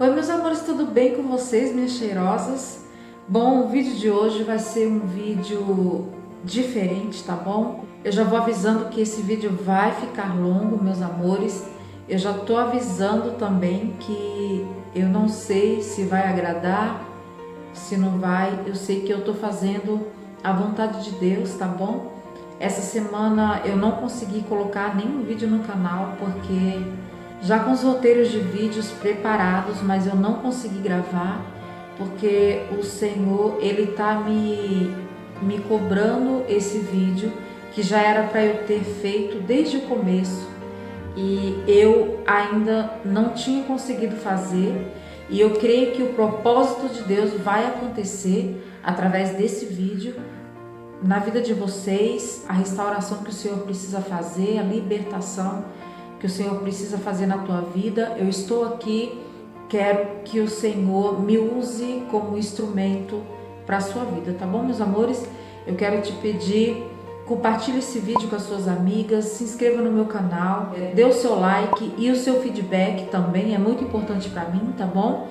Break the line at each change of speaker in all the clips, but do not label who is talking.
Oi meus amores, tudo bem com vocês, minhas cheirosas? Bom, o vídeo de hoje vai ser um vídeo diferente, tá bom? Eu já vou avisando que esse vídeo vai ficar longo, meus amores. Eu já tô avisando também que eu não sei se vai agradar, se não vai. Eu sei que eu tô fazendo a vontade de Deus, tá bom? Essa semana eu não consegui colocar nenhum vídeo no canal porque já com os roteiros de vídeos preparados, mas eu não consegui gravar porque o Senhor, Ele tá me cobrando esse vídeo que já era para eu ter feito desde o começo e eu ainda não tinha conseguido fazer, e eu creio que o propósito de Deus vai acontecer através desse vídeo na vida de vocês, a restauração que o Senhor precisa fazer, a libertação que o Senhor precisa fazer na tua vida. Eu estou aqui, quero que o Senhor me use como instrumento para a sua vida, tá bom, meus amores? Eu quero te pedir, compartilhe esse vídeo com as suas amigas, se inscreva no meu canal, dê o seu like e o seu feedback também, é muito importante para mim, tá bom?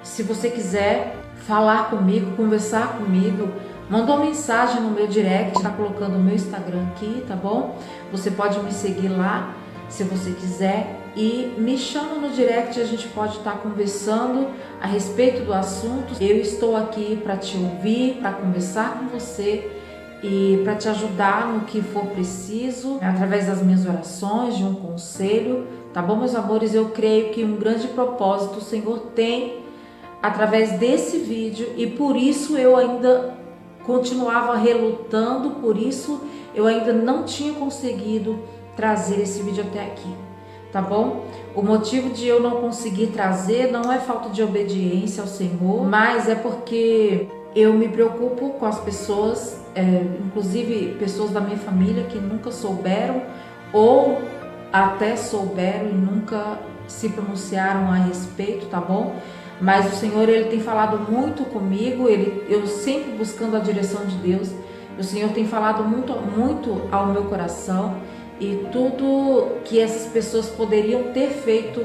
Se você quiser falar comigo, conversar comigo, manda uma mensagem no meu direct, tá colocando o meu Instagram aqui, tá bom? Você pode me seguir lá, se você quiser, e me chama no direct, a gente pode estar conversando a respeito do assunto. Eu estou aqui para te ouvir, para conversar com você e para te ajudar no que for preciso, através das minhas orações, de um conselho, tá bom, meus amores? Eu creio que um grande propósito o Senhor tem através desse vídeo e por isso eu ainda continuava relutando, por isso eu ainda não tinha conseguido trazer esse vídeo até aqui, tá bom? O motivo de eu não conseguir trazer não é falta de obediência ao Senhor, mas é porque eu me preocupo com as pessoas, inclusive pessoas da minha família que nunca souberam ou até souberam e nunca se pronunciaram a respeito, tá bom? Mas o Senhor, Ele tem falado muito comigo, eu sempre buscando a direção de Deus. O Senhor tem falado muito ao meu coração, e tudo que essas pessoas poderiam ter feito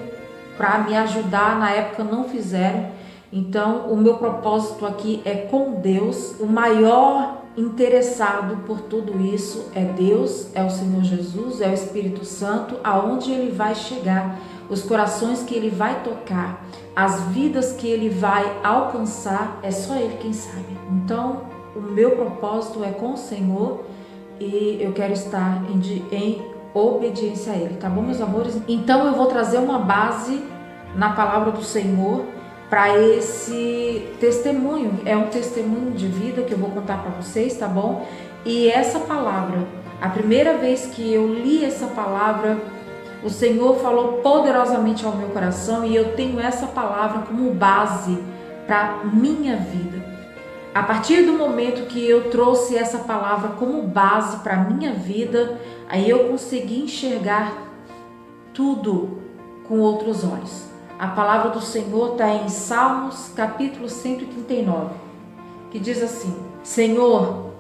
para me ajudar na época não fizeram. Então o meu propósito aqui é com Deus. O maior interessado por tudo isso é Deus, é o Senhor Jesus, é o Espírito Santo, aonde Ele vai chegar, os corações que Ele vai tocar, as vidas que Ele vai alcançar, é só Ele quem sabe. Então o meu propósito é com o Senhor e eu quero estar em obediência a Ele, tá bom, meus amores? Então eu vou trazer uma base na palavra do Senhor para esse testemunho. É um testemunho de vida que eu vou contar para vocês, tá bom? E essa palavra, a primeira vez que eu li essa palavra, o Senhor falou poderosamente ao meu coração e eu tenho essa palavra como base para minha vida. A partir do momento que eu trouxe essa palavra como base para minha vida, aí eu consegui enxergar tudo com outros olhos. A palavra do Senhor está em Salmos capítulo 139, que diz assim: Senhor,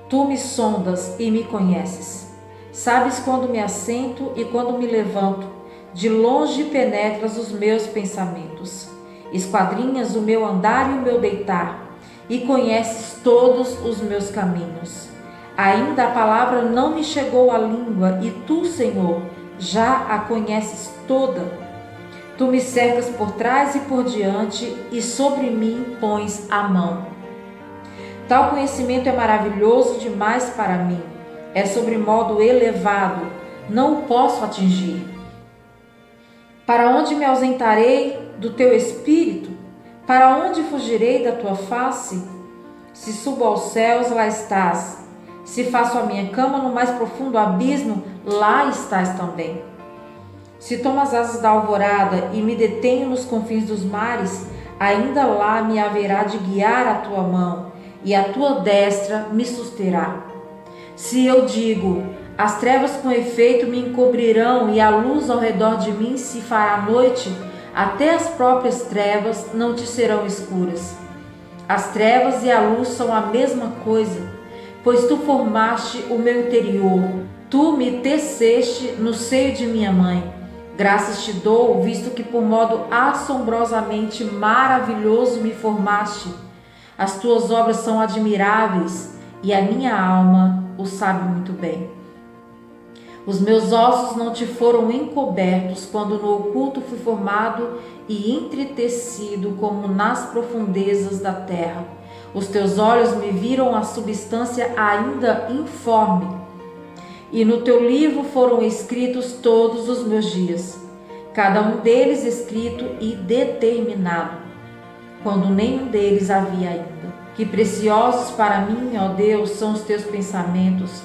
Tu me sondas e me conheces. Sabes quando me assento e quando me levanto. De longe penetras os meus pensamentos. Esquadrinhas o meu andar e o meu deitar, e conheces todos os meus caminhos. Ainda a palavra não me chegou à língua, e Tu, Senhor, já a conheces toda. Tu me cercas por trás e por diante, e sobre mim pões a mão. Tal conhecimento é maravilhoso demais para mim, é sobremodo elevado, não o posso atingir. Para onde me ausentarei do Teu Espírito? Para onde fugirei da Tua face? Se subo aos céus, lá estás. Se faço a minha cama no mais profundo abismo, lá estás também. Se tomo as asas da alvorada e me detenho nos confins dos mares, ainda lá me haverá de guiar a Tua mão, e a Tua destra me susterá. Se eu digo, as trevas com efeito me encobrirão e a luz ao redor de mim se fará noite, até as próprias trevas não te serão escuras. As trevas e a luz são a mesma coisa, pois Tu formaste o meu interior, Tu me teceste no seio de minha mãe. Graças te dou, visto que por modo assombrosamente maravilhoso me formaste. As tuas obras são admiráveis e a minha alma o sabe muito bem. Os meus ossos não te foram encobertos quando no oculto fui formado e entretecido como nas profundezas da terra. Os teus olhos me viram a substância ainda informe, e no teu livro foram escritos todos os meus dias, cada um deles escrito e determinado, quando nenhum deles havia ainda. Que preciosos para mim, ó Deus, são os teus pensamentos,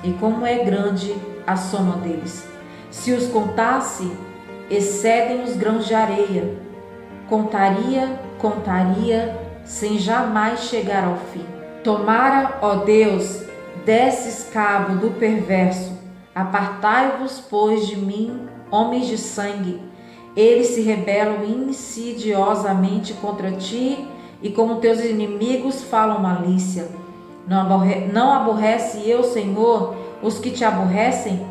e como é grande a soma deles. Se os contasse, excedem os grãos de areia. Contaria, sem jamais chegar ao fim. Tomara, ó Deus, desses cabo do perverso. Apartai-vos, pois, de mim, homens de sangue. Eles se rebelam insidiosamente contra ti, e como teus inimigos falam malícia. Não aborrece eu, Senhor, os que te aborrecem?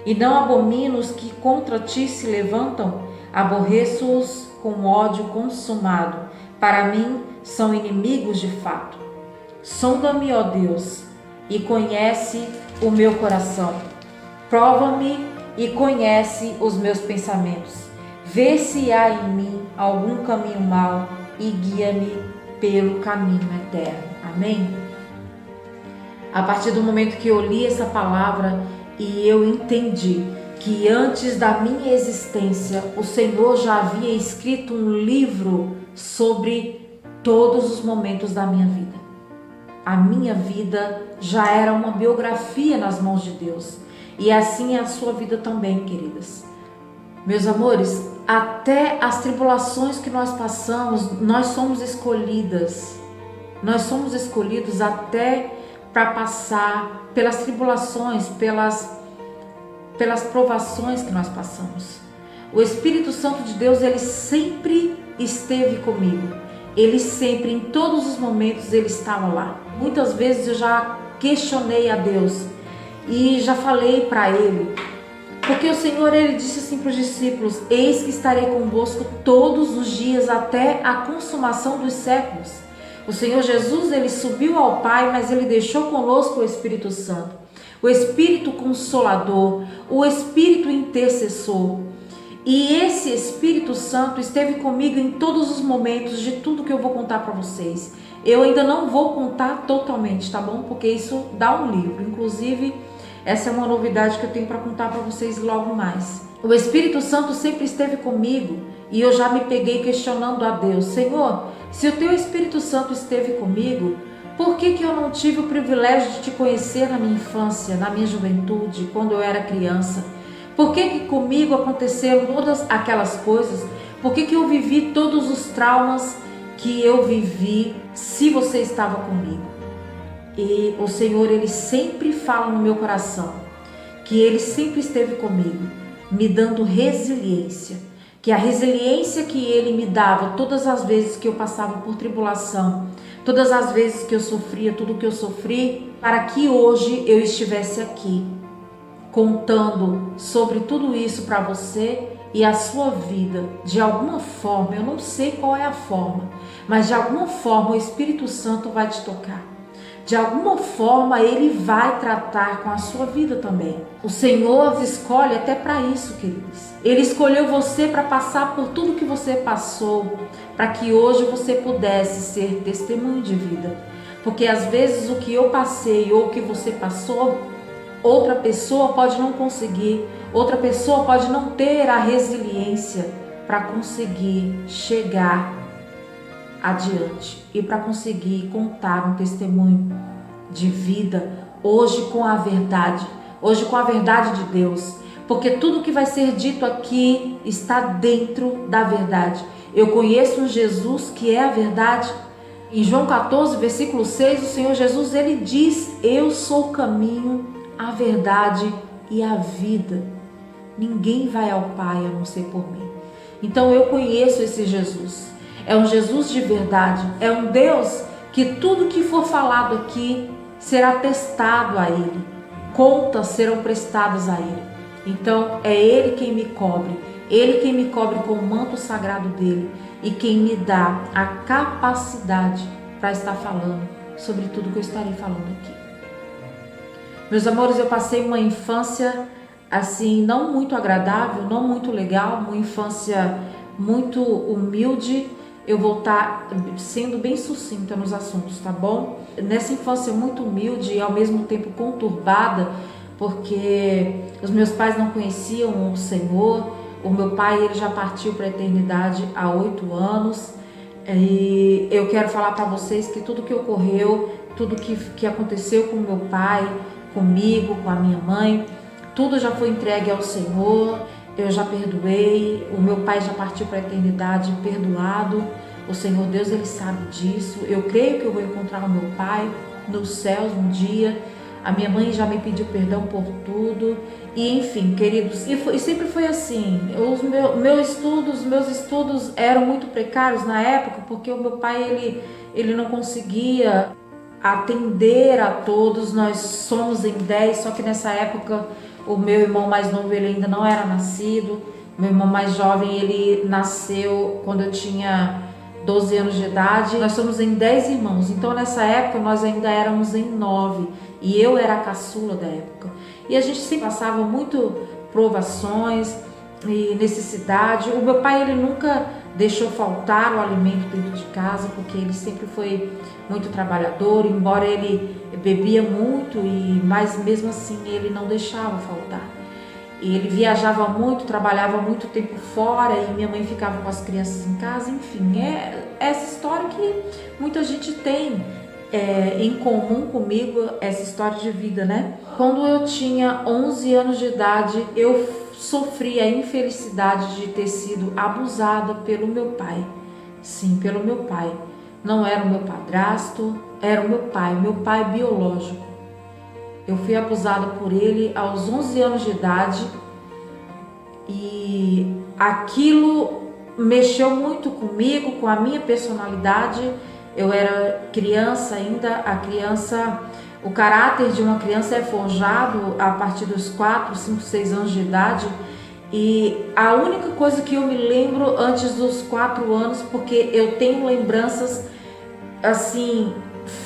E não abomino os que contra ti se levantam? Aborreço-os com ódio consumado. Para mim são inimigos de fato. Sonda-me, ó Deus, e conhece o meu coração. Prova-me e conhece os meus pensamentos. Vê se há em mim algum caminho mau e guia-me pelo caminho eterno. Amém? A partir do momento que eu li essa palavra e eu entendi que antes da minha existência o Senhor já havia escrito um livro sobre todos os momentos da minha vida. A minha vida já era uma biografia nas mãos de Deus, e assim é a sua vida também, queridas. Meus amores, até as tribulações que nós passamos, nós somos escolhidas. Nós somos escolhidos até para passar pelas tribulações, pelas provações que nós passamos. O Espírito Santo de Deus, ele sempre esteve comigo. Ele sempre, em todos os momentos, ele estava lá. Muitas vezes eu já questionei a Deus e já falei para ele, porque o Senhor, ele disse assim para os discípulos: eis que estarei convosco todos os dias até a consumação dos séculos. O Senhor Jesus, ele subiu ao Pai, mas ele deixou conosco o Espírito Santo, o Espírito Consolador, o Espírito Intercessor. E esse Espírito Santo esteve comigo em todos os momentos de tudo que eu vou contar para vocês. Eu ainda não vou contar totalmente, tá bom? Porque isso dá um livro. Inclusive, essa é uma novidade que eu tenho para contar para vocês logo mais. O Espírito Santo sempre esteve comigo e eu já me peguei questionando a Deus: Senhor, se o teu Espírito Santo esteve comigo, por que eu não tive o privilégio de te conhecer na minha infância, na minha juventude, quando eu era criança? Por que comigo aconteceram todas aquelas coisas? Por que eu vivi todos os traumas que eu vivi, se você estava comigo? E o Senhor, ele sempre fala no meu coração que ele sempre esteve comigo, me dando resiliência. Que a resiliência que ele me dava todas as vezes que eu passava por tribulação, todas as vezes que eu sofria tudo que eu sofri, para que hoje eu estivesse aqui contando sobre tudo isso para você e a sua vida. De alguma forma, eu não sei qual é a forma, mas de alguma forma o Espírito Santo vai te tocar. De alguma forma ele vai tratar com a sua vida também. O Senhor escolhe até para isso, queridos. Ele escolheu você para passar por tudo que você passou, para que hoje você pudesse ser testemunho de vida. Porque às vezes o que eu passei ou o que você passou, outra pessoa pode não conseguir, outra pessoa pode não ter a resiliência para conseguir chegar adiante e para conseguir contar um testemunho de vida hoje com a verdade de Deus, porque tudo que vai ser dito aqui está dentro da verdade. Eu conheço um Jesus que é a verdade. Em João 14, versículo 6, o Senhor Jesus, ele diz: eu sou o caminho, a verdade e a vida. Ninguém vai ao Pai a não ser por mim. Então eu conheço esse Jesus. É um Jesus de verdade. É um Deus que tudo que for falado aqui será testado a Ele. Contas serão prestadas a Ele. Então é Ele quem me cobre, Ele quem me cobre com o manto sagrado dele e quem me dá a capacidade para estar falando sobre tudo que eu estarei falando aqui. Meus amores, eu passei uma infância assim, não muito agradável, não muito legal, uma infância muito humilde. Eu vou estar sendo bem sucinta nos assuntos, tá bom? Nessa infância muito humilde e ao mesmo tempo conturbada, porque os meus pais não conheciam o Senhor. O meu pai, ele já partiu para a eternidade há 8 anos. E eu quero falar para vocês que tudo que ocorreu, tudo que aconteceu com meu pai, comigo, com a minha mãe, tudo já foi entregue ao Senhor. Eu já perdoei, o meu pai já partiu para a eternidade perdoado. O Senhor Deus, Ele sabe disso. Eu creio que eu vou encontrar o meu pai nos céus um dia. A minha mãe já me pediu perdão por tudo. E enfim, queridos, e sempre foi assim. Meus estudos eram muito precários na época, porque o meu pai ele não conseguia atender a todos. Nós somos em 10, só que nessa época o meu irmão mais novo ele ainda não era nascido. Meu irmão mais jovem ele nasceu quando eu tinha 12 anos de idade. Nós somos em 10 irmãos, então nessa época nós ainda éramos em 9 e eu era a caçula da época. E a gente sempre passava muito provações e necessidade. O meu pai ele nunca deixou faltar o alimento dentro de casa, porque ele sempre foi muito trabalhador, embora ele bebia muito, mas mesmo assim ele não deixava faltar. Ele viajava muito, trabalhava muito tempo fora e minha mãe ficava com as crianças em casa. Enfim, é essa história que muita gente tem em comum comigo, essa história de vida, né? Quando eu tinha 11 anos de idade, eu sofri a infelicidade de ter sido abusada pelo meu pai. Sim, pelo meu pai. Não era o meu padrasto, era o meu pai biológico. Eu fui abusada por ele aos 11 anos de idade e aquilo mexeu muito comigo, com a minha personalidade. Eu era criança ainda, o caráter de uma criança é forjado a partir dos 4, 5, 6 anos de idade. E a única coisa que eu me lembro antes dos 4 anos, porque eu tenho lembranças assim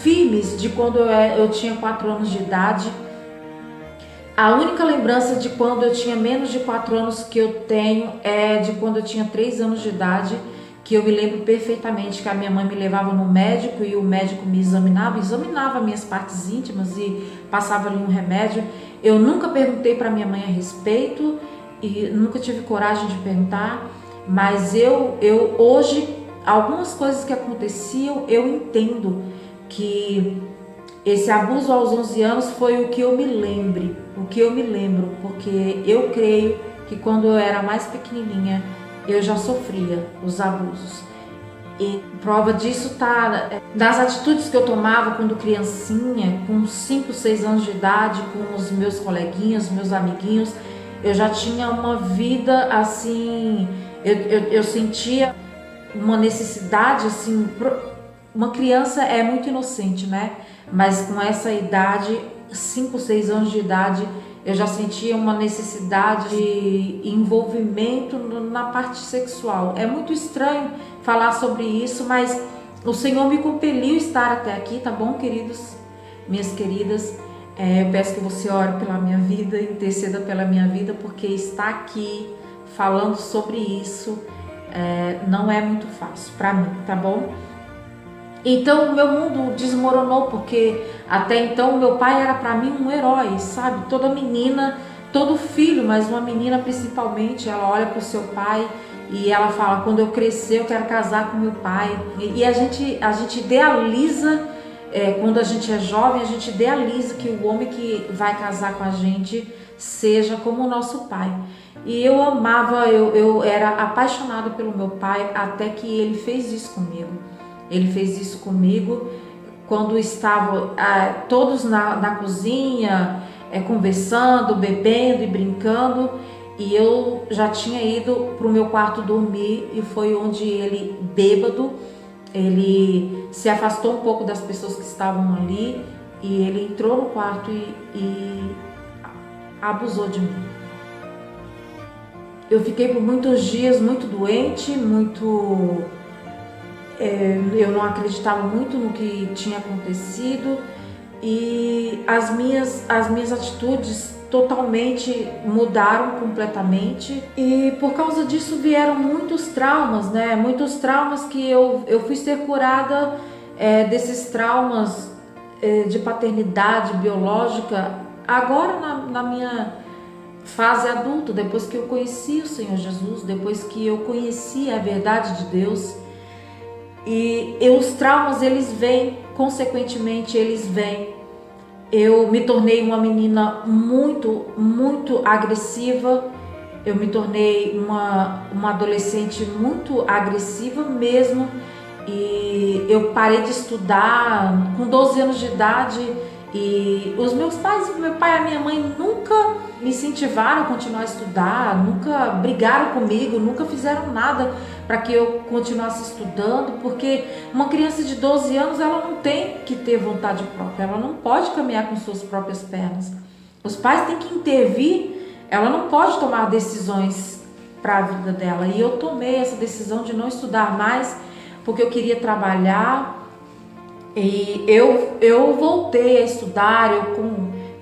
firmes de quando eu tinha 4 anos de idade. A única lembrança de quando eu tinha menos de 4 anos que eu tenho é de quando eu tinha 3 anos de idade, que eu me lembro perfeitamente que a minha mãe me levava no médico e o médico me examinava minhas partes íntimas e passava ali um remédio. Eu nunca perguntei para minha mãe a respeito e nunca tive coragem de perguntar, mas eu hoje, algumas coisas que aconteciam, eu entendo que esse abuso aos 11 anos foi o que eu me lembro, porque eu creio que quando eu era mais pequenininha, eu já sofria os abusos. E prova disso tá das atitudes que eu tomava quando criancinha, com 5, 6 anos de idade, com os meus coleguinhas, meus amiguinhos. Eu já tinha uma vida assim, eu sentia uma necessidade assim. Uma criança é muito inocente, né? Mas com essa idade, 5, 6 anos de idade, eu já sentia uma necessidade de envolvimento na parte sexual. É muito estranho falar sobre isso, mas o Senhor me compeliu a estar até aqui, tá bom, queridos? Minhas queridas, eu peço que você ore pela minha vida, interceda pela minha vida, porque estar aqui falando sobre isso não é muito fácil para mim, tá bom? Então o meu mundo desmoronou, porque até então meu pai era para mim um herói, sabe? Toda menina, todo filho, mas uma menina principalmente, ela olha para o seu pai e ela fala: quando eu crescer eu quero casar com meu pai. E a gente idealiza, quando a gente é jovem, a gente idealiza que o homem que vai casar com a gente seja como o nosso pai. E eu amava, eu era apaixonada pelo meu pai, até que ele fez isso comigo. Ele fez isso comigo quando estavam todos na cozinha, conversando, bebendo e brincando, e eu já tinha ido para o meu quarto dormir, e foi onde ele, bêbado, ele se afastou um pouco das pessoas que estavam ali e ele entrou no quarto e abusou de mim. Eu fiquei por muitos dias muito doente, eu não acreditava muito no que tinha acontecido e as minhas atitudes totalmente mudaram completamente, e por causa disso vieram muitos traumas, né? Muitos traumas que eu fui ser curada desses traumas de paternidade biológica agora na minha fase adulta, depois que eu conheci o Senhor Jesus, depois que eu conheci a verdade de Deus. E os traumas, eles vêm, consequentemente eles vêm. Eu me tornei uma menina muito agressiva. Eu me tornei uma adolescente muito agressiva mesmo. E eu parei de estudar com 12 anos de idade. E os meus pais, meu pai e a minha mãe nunca me incentivaram a continuar a estudar, nunca brigaram comigo, nunca fizeram nada para que eu continuasse estudando, porque uma criança de 12 anos, ela não tem que ter vontade própria, ela não pode caminhar com suas próprias pernas. Os pais têm que intervir, ela não pode tomar decisões para a vida dela. E eu tomei essa decisão de não estudar mais, porque eu queria trabalhar. E eu voltei a estudar, eu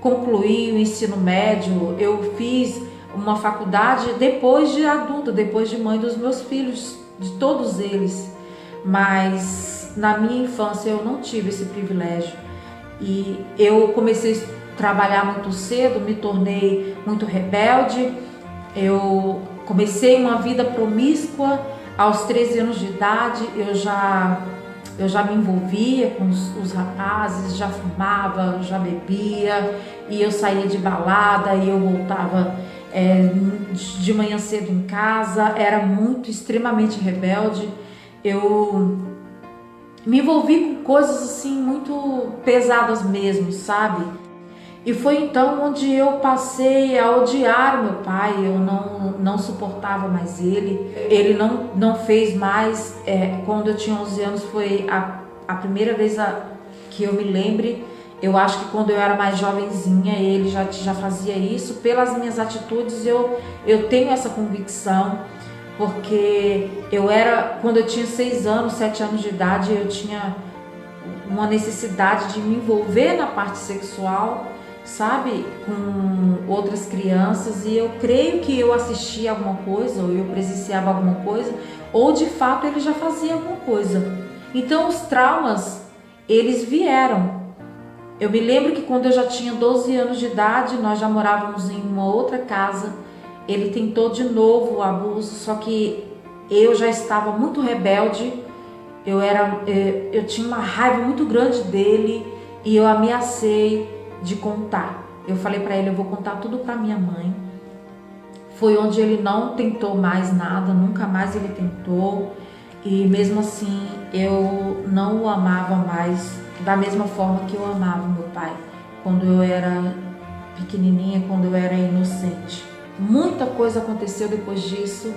concluí o ensino médio, eu fiz uma faculdade depois de adulta, depois de mãe dos meus filhos, de todos eles. Mas na minha infância eu não tive esse privilégio. E eu comecei a trabalhar muito cedo, me tornei muito rebelde. Eu comecei uma vida promíscua. Aos 13 anos de idade eu já me envolvia com os rapazes, já fumava, já bebia, e eu saía de balada e eu voltava de manhã cedo em casa. Era extremamente rebelde. Eu me envolvi com coisas assim muito pesadas mesmo, sabe? E foi então onde eu passei a odiar o meu pai. Eu não suportava mais ele. Ele não fez mais. Quando eu tinha 11 anos foi a primeira vez que eu me lembre. Eu acho que quando eu era mais jovenzinha ele já fazia isso. Pelas minhas atitudes eu tenho essa convicção. Porque quando eu tinha 6 anos, 7 anos de idade, eu tinha uma necessidade de me envolver na parte sexual, sabe, com outras crianças, e eu creio que eu assistia alguma coisa, ou eu presenciava alguma coisa, ou de fato ele já fazia alguma coisa. Então os traumas, eles vieram. Eu me lembro que quando eu já tinha 12 anos de idade, nós já morávamos em uma outra casa. Ele tentou de novo o abuso, só que eu já estava muito rebelde. Eu tinha uma raiva muito grande dele e eu ameacei de contar. Eu falei para ele, eu vou contar tudo para minha mãe. Foi onde ele não tentou mais nada, nunca mais ele tentou. E mesmo assim, eu não o amava mais da mesma forma que eu amava meu pai, quando eu era pequenininha, quando eu era inocente. Muita coisa aconteceu depois disso.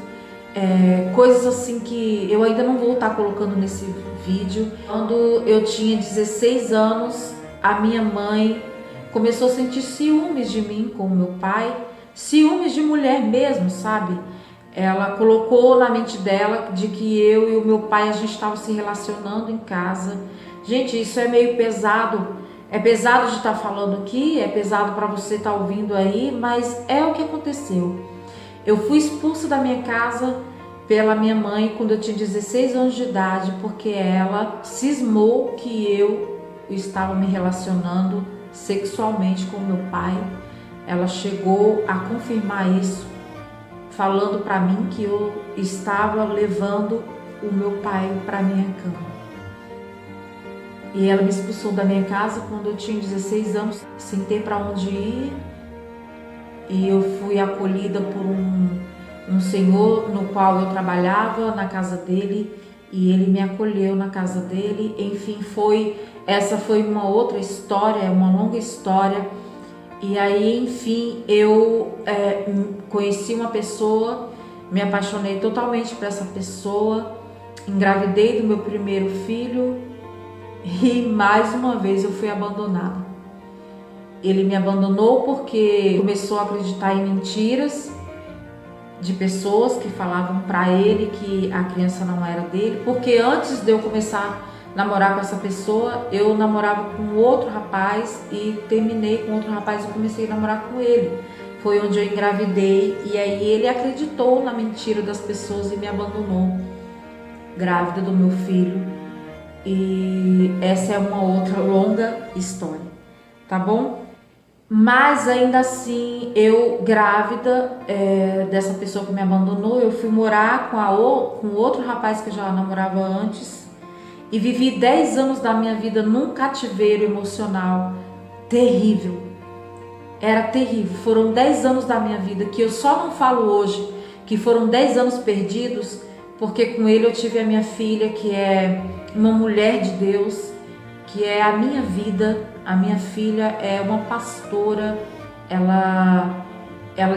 Coisas assim que eu ainda não vou estar colocando nesse vídeo. Quando eu tinha 16 anos, a minha mãe começou a sentir ciúmes de mim com o meu pai, ciúmes de mulher mesmo, sabe? Ela colocou na mente dela de que eu e o meu pai, a gente estava se relacionando em casa. Gente, isso é meio pesado. É pesado de estar falando aqui, é pesado para você estar ouvindo aí, mas é o que aconteceu. Eu fui expulsa da minha casa pela minha mãe quando eu tinha 16 anos de idade, porque ela cismou que eu estava me relacionando sexualmente com meu pai. Ela chegou a confirmar isso, falando para mim que eu estava levando o meu pai para minha cama. E ela me expulsou da minha casa quando eu tinha 16 anos, sem ter para onde ir. E eu fui acolhida por um senhor no qual eu trabalhava na casa dele, e ele me acolheu na casa dele. Enfim, essa foi uma outra história, uma longa história. E aí, enfim, eu conheci uma pessoa, me apaixonei totalmente por essa pessoa, engravidei do meu primeiro filho e mais uma vez eu fui abandonada. Ele me abandonou porque começou a acreditar em mentiras de pessoas que falavam para ele que a criança não era dele, porque antes de eu começar a namorar com essa pessoa, eu namorava com outro rapaz e terminei com outro rapaz e comecei a namorar com ele. Foi onde eu engravidei e aí ele acreditou na mentira das pessoas e me abandonou, grávida do meu filho. E essa é uma outra longa história, tá bom? Mas ainda assim, eu grávida dessa pessoa que me abandonou, eu fui morar com outro rapaz que eu já namorava antes e vivi 10 anos da minha vida num cativeiro emocional terrível. Era terrível. Foram 10 anos da minha vida que eu só não falo hoje que foram 10 anos perdidos, porque com ele eu tive a minha filha, que é uma mulher de Deus, que é a minha vida. A minha filha é uma pastora, ela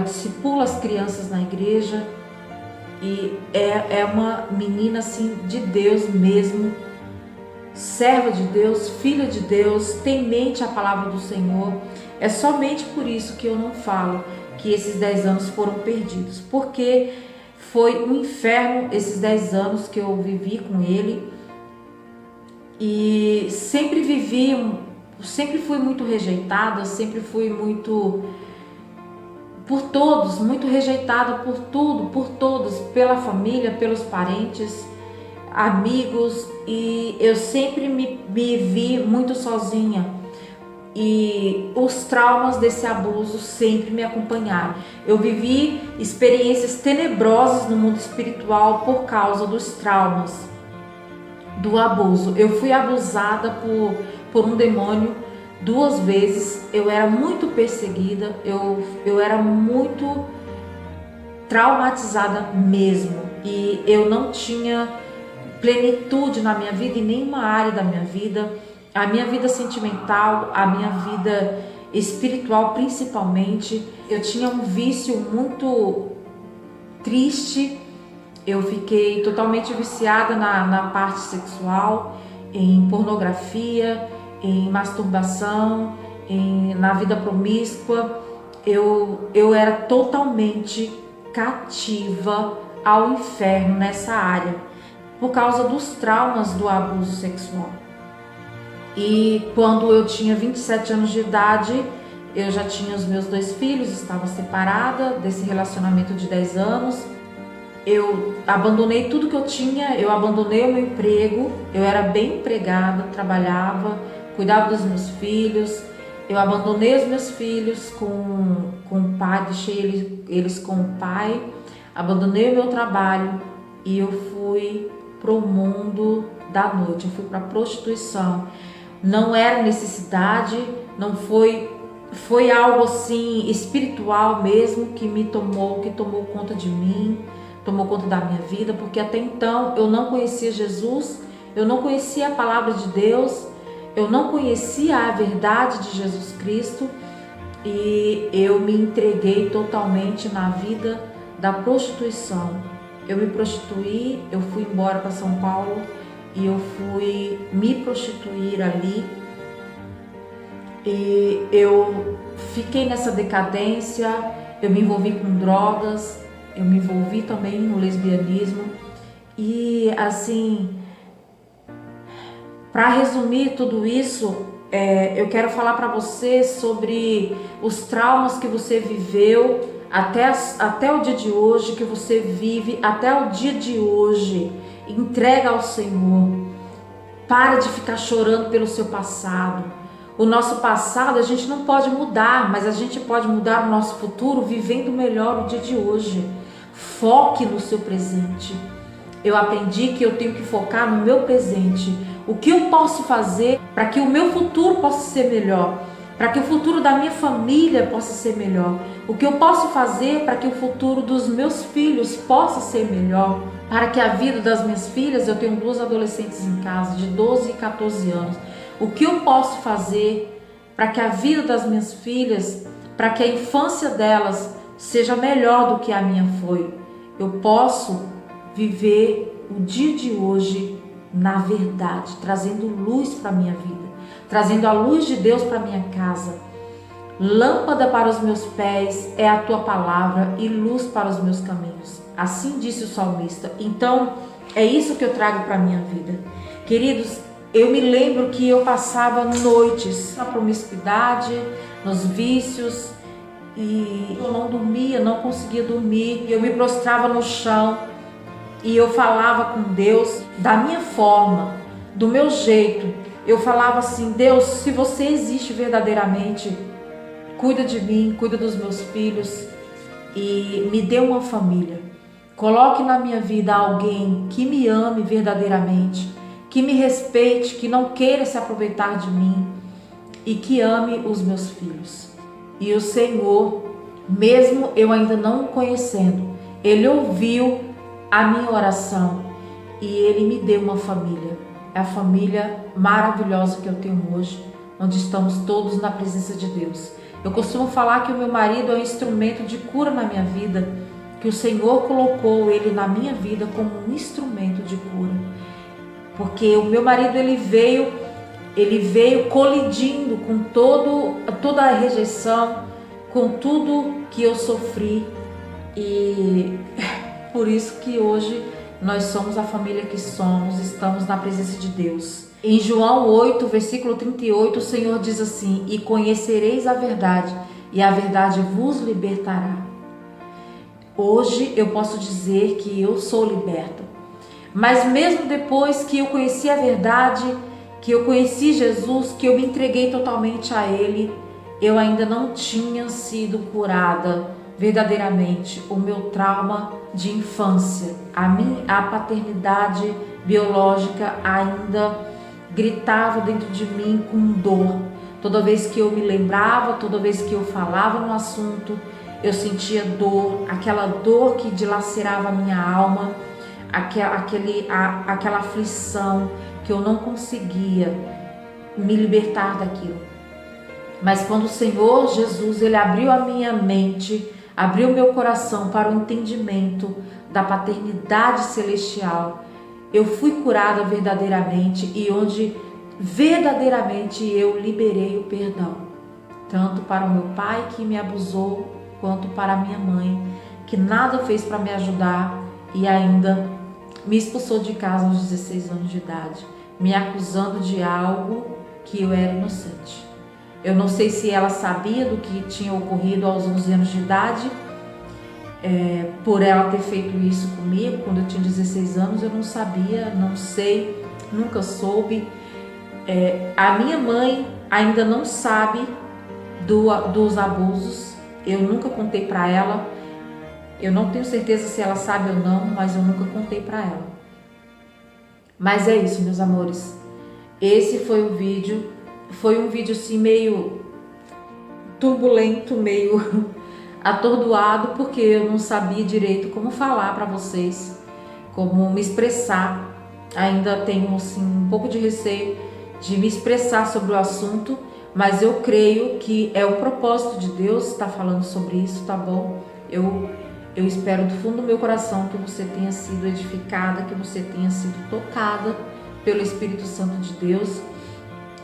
discipula as crianças na igreja e é uma menina assim de Deus mesmo, serva de Deus, filha de Deus, temente à palavra do Senhor. É somente por isso que eu não falo que esses 10 anos foram perdidos, porque foi um inferno esses 10 anos que eu vivi com ele e sempre fui muito rejeitada, sempre fui muito rejeitada por tudo, por todos, pela família, pelos parentes, amigos, e eu sempre me vi muito sozinha. E os traumas desse abuso sempre me acompanharam. Eu vivi experiências tenebrosas no mundo espiritual por causa dos traumas do abuso. Eu fui abusada por um demônio 2 vezes. Eu era muito perseguida, eu era muito traumatizada mesmo. E eu não tinha plenitude na minha vida, em nenhuma área da minha vida. A minha vida sentimental, a minha vida espiritual principalmente. Eu tinha um vício muito triste. Eu fiquei totalmente viciada na parte sexual, em pornografia, em masturbação, na vida promíscua. Eu era totalmente cativa ao inferno nessa área, por causa dos traumas do abuso sexual. E quando eu tinha 27 anos de idade, eu já tinha os meus 2 filhos, estava separada desse relacionamento de 10 anos. Eu abandonei tudo que eu tinha, eu abandonei o meu emprego, eu era bem empregada, trabalhava, cuidava dos meus filhos, eu abandonei os meus filhos com o pai, deixei eles com o pai, abandonei o meu trabalho e eu fui pro mundo da noite, eu fui para prostituição. Não era necessidade, não foi algo assim espiritual mesmo que tomou conta de mim, tomou conta da minha vida, porque até então eu não conhecia Jesus, eu não conhecia a palavra de Deus, eu não conhecia a verdade de Jesus Cristo e eu me entreguei totalmente na vida da prostituição. Eu me prostituí, eu fui embora para São Paulo e eu fui me prostituir ali e eu fiquei nessa decadência, eu me envolvi com drogas, eu me envolvi também no lesbianismo e assim, para resumir tudo isso, eu quero falar para você sobre os traumas que você viveu até o dia de hoje, que você vive até o dia de hoje. Entrega ao Senhor. Para de ficar chorando pelo seu passado. O nosso passado a gente não pode mudar, mas a gente pode mudar o nosso futuro vivendo melhor o dia de hoje. Foque no seu presente. Eu aprendi que eu tenho que focar no meu presente. O que eu posso fazer para que o meu futuro possa ser melhor? Para que o futuro da minha família possa ser melhor? O que eu posso fazer para que o futuro dos meus filhos possa ser melhor? Para que a vida das minhas filhas, eu tenho 2 adolescentes em casa, de 12 e 14 anos. O que eu posso fazer para que a vida das minhas filhas, para que a infância delas seja melhor do que a minha foi? Eu posso viver o dia de hoje na verdade, trazendo luz para a minha vida, trazendo a luz de Deus para minha casa. Lâmpada para os meus pés é a tua palavra e luz para os meus caminhos. Assim disse o salmista. Então, é isso que eu trago para a minha vida. Queridos, eu me lembro que eu passava noites na promiscuidade, nos vícios, e eu não dormia, não conseguia dormir. Eu me prostrava no chão e eu falava com Deus da minha forma, do meu jeito. Eu falava assim: Deus, se você existe verdadeiramente, cuida de mim, cuida dos meus filhos e me dê uma família. Coloque na minha vida alguém que me ame verdadeiramente, que me respeite, que não queira se aproveitar de mim e que ame os meus filhos. E o Senhor, mesmo eu ainda não o conhecendo, Ele ouviu a minha oração e Ele me deu uma família. É a família maravilhosa que eu tenho hoje, onde estamos todos na presença de Deus. Eu costumo falar que o meu marido é um instrumento de cura na minha vida, que o Senhor colocou ele na minha vida como um instrumento de cura. Porque o meu marido ele veio colidindo com toda a rejeição, com tudo que eu sofri, e por isso que hoje nós somos a família que somos, estamos na presença de Deus. Em João 8, versículo 38, o Senhor diz assim: e conhecereis a verdade, e a verdade vos libertará. Hoje eu posso dizer que eu sou liberta, mas mesmo depois que eu conheci a verdade, que eu conheci Jesus, que eu me entreguei totalmente a Ele, eu ainda não tinha sido curada verdadeiramente. O meu trauma de infância, a paternidade biológica ainda gritava dentro de mim com dor. Toda vez que eu me lembrava, toda vez que eu falava no assunto, eu sentia dor, aquela dor que dilacerava a minha alma, aquela aflição que eu não conseguia me libertar daquilo. Mas quando o Senhor Jesus, Ele abriu a minha mente, abriu meu coração para o entendimento da paternidade celestial, eu fui curada verdadeiramente, e onde verdadeiramente eu liberei o perdão, tanto para o meu pai que me abusou, quanto para a minha mãe, que nada fez para me ajudar e ainda me expulsou de casa aos 16 anos de idade, me acusando de algo que eu era inocente. Eu não sei se ela sabia do que tinha ocorrido aos 11 anos de idade, por ela ter feito isso comigo quando eu tinha 16 anos, eu não sabia, não sei, nunca soube. A minha mãe ainda não sabe dos abusos, eu nunca contei para ela, eu não tenho certeza se ela sabe ou não, mas eu nunca contei para ela. Mas é isso, meus amores, esse foi o vídeo. Foi um vídeo assim meio turbulento, meio atordoado, porque eu não sabia direito como falar para vocês, como me expressar. Ainda tenho assim um pouco de receio de me expressar sobre o assunto, mas eu creio que é o propósito de Deus estar falando sobre isso, tá bom? Eu espero do fundo do meu coração que você tenha sido edificada, que você tenha sido tocada pelo Espírito Santo de Deus,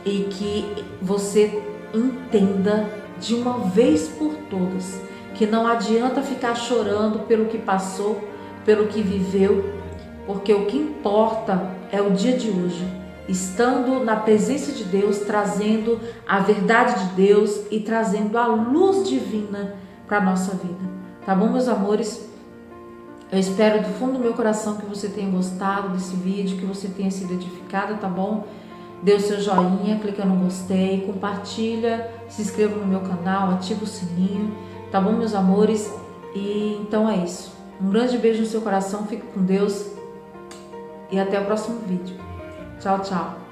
e que você entenda de uma vez por todas que não adianta ficar chorando pelo que passou, pelo que viveu, porque o que importa é o dia de hoje, estando na presença de Deus, trazendo a verdade de Deus e trazendo a luz divina para a nossa vida. Tá bom, meus amores? Eu espero do fundo do meu coração que você tenha gostado desse vídeo, que você tenha sido edificada, tá bom? Dê o seu joinha, clica no gostei, compartilha, se inscreva no meu canal, ativa o sininho, tá bom, meus amores? E então é isso. Um grande beijo no seu coração, fique com Deus e até o próximo vídeo. Tchau, tchau.